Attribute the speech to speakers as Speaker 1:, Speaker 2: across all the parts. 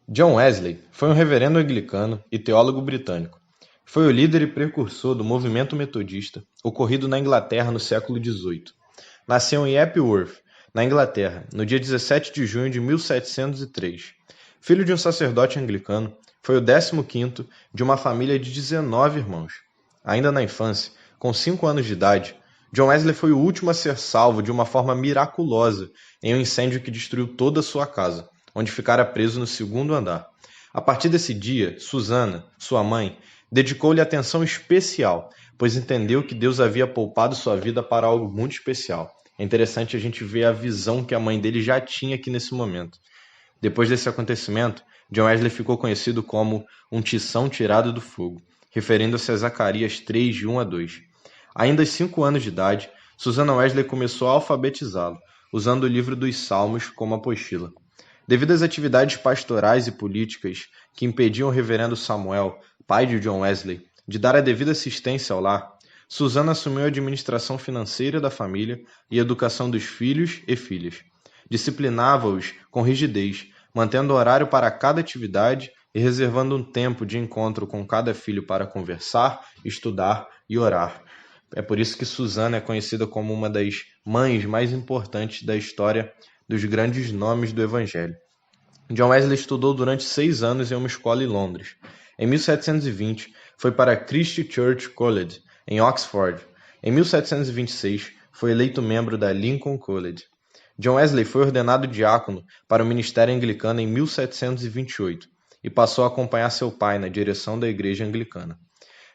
Speaker 1: John Wesley foi um reverendo anglicano e teólogo britânico. Foi o líder e precursor do movimento metodista, ocorrido na Inglaterra no século XVIII. Nasceu em Epworth, na Inglaterra, no dia 17 de junho de 1703. Filho de um sacerdote anglicano, foi o 15º de uma família de 19 irmãos. Ainda na infância, com 5 anos de idade, John Wesley foi o último a ser salvo de uma forma miraculosa em um incêndio que destruiu toda a sua casa, onde ficara preso no segundo andar. A partir desse dia, Susana, sua mãe, dedicou-lhe atenção especial, pois entendeu que Deus havia poupado sua vida para algo muito especial. É interessante a gente ver a visão que a mãe dele já tinha aqui nesse momento. Depois desse acontecimento, John Wesley ficou conhecido como um tição tirado do fogo, referindo-se a Zacarias 3, de 1 a 2. Ainda aos 5 anos de idade, Susana Wesley começou a alfabetizá-lo, usando o livro dos Salmos como apostila. Devido às atividades pastorais e políticas que impediam o reverendo Samuel, pai de John Wesley, de dar a devida assistência ao lar, Susana assumiu a administração financeira da família e a educação dos filhos e filhas. Disciplinava-os com rigidez, mantendo horário para cada atividade e reservando um tempo de encontro com cada filho para conversar, estudar e orar. É por isso que Susana é conhecida como uma das mães mais importantes da história dos grandes nomes do Evangelho. John Wesley estudou durante 6 anos em uma escola em Londres. Em 1720, foi para Christ Church College, em Oxford. Em 1726, foi eleito membro da Lincoln College. John Wesley foi ordenado diácono para o ministério anglicano em 1728 e passou a acompanhar seu pai na direção da igreja anglicana.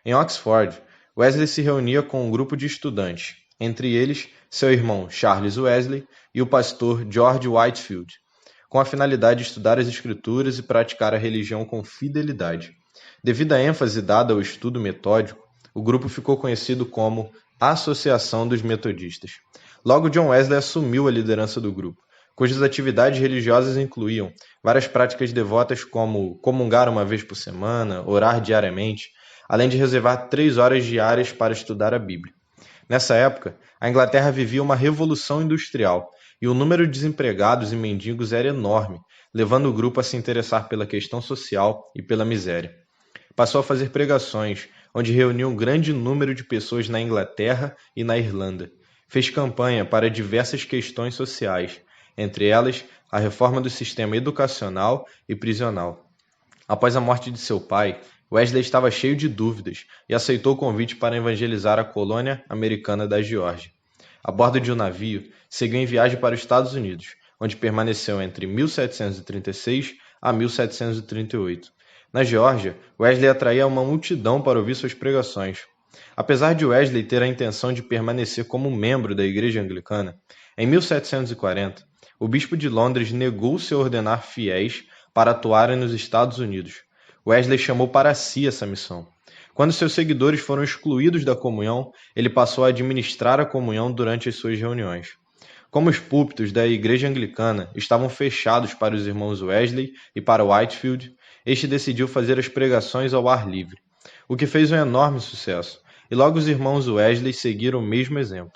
Speaker 1: Em Oxford, Wesley se reunia com um grupo de estudantes, entre eles seu irmão Charles Wesley e o pastor George Whitefield, com a finalidade de estudar as escrituras e praticar a religião com fidelidade. Devido à ênfase dada ao estudo metódico, o grupo ficou conhecido como Associação dos Metodistas. Logo, John Wesley assumiu a liderança do grupo, cujas atividades religiosas incluíam várias práticas devotas como comungar uma vez por semana, orar diariamente, além de reservar 3 horas diárias para estudar a Bíblia. Nessa época, a Inglaterra vivia uma revolução industrial e o número de desempregados e mendigos era enorme, levando o grupo a se interessar pela questão social e pela miséria. Passou a fazer pregações, onde reuniu um grande número de pessoas na Inglaterra e na Irlanda. Fez campanha para diversas questões sociais, entre elas a reforma do sistema educacional e prisional. Após a morte de seu pai, Wesley estava cheio de dúvidas e aceitou o convite para evangelizar a colônia americana da Geórgia. A bordo de um navio, seguiu em viagem para os Estados Unidos, onde permaneceu entre 1736 a 1738. Na Geórgia, Wesley atraía uma multidão para ouvir suas pregações. Apesar de Wesley ter a intenção de permanecer como membro da Igreja Anglicana, em 1740, o bispo de Londres negou-se a ordenar fiéis para atuarem nos Estados Unidos. Wesley chamou para si essa missão. Quando seus seguidores foram excluídos da comunhão, ele passou a administrar a comunhão durante as suas reuniões. Como os púlpitos da Igreja Anglicana estavam fechados para os irmãos Wesley e para Whitefield, este decidiu fazer as pregações ao ar livre, o que fez um enorme sucesso, e logo os irmãos Wesley seguiram o mesmo exemplo.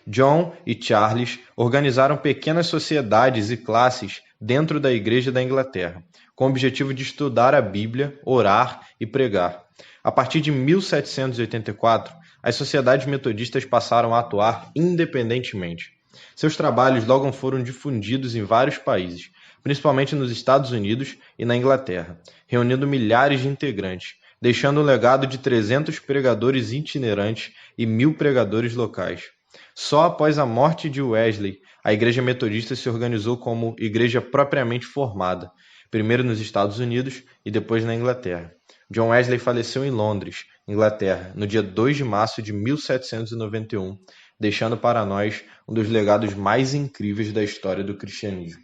Speaker 1: John e Charles organizaram pequenas sociedades e classes dentro da Igreja da Inglaterra, com o objetivo de estudar a Bíblia, orar e pregar. A partir de 1784, as sociedades metodistas passaram a atuar independentemente. Seus trabalhos logo foram difundidos em vários países, principalmente nos Estados Unidos e na Inglaterra, reunindo milhares de integrantes, deixando um legado de 300 pregadores itinerantes e 1000 pregadores locais. Só após a morte de Wesley, a Igreja Metodista se organizou como igreja propriamente formada, primeiro nos Estados Unidos e depois na Inglaterra. John Wesley faleceu em Londres, Inglaterra, no dia 2 de março de 1791, deixando para nós um dos legados mais incríveis da história do cristianismo.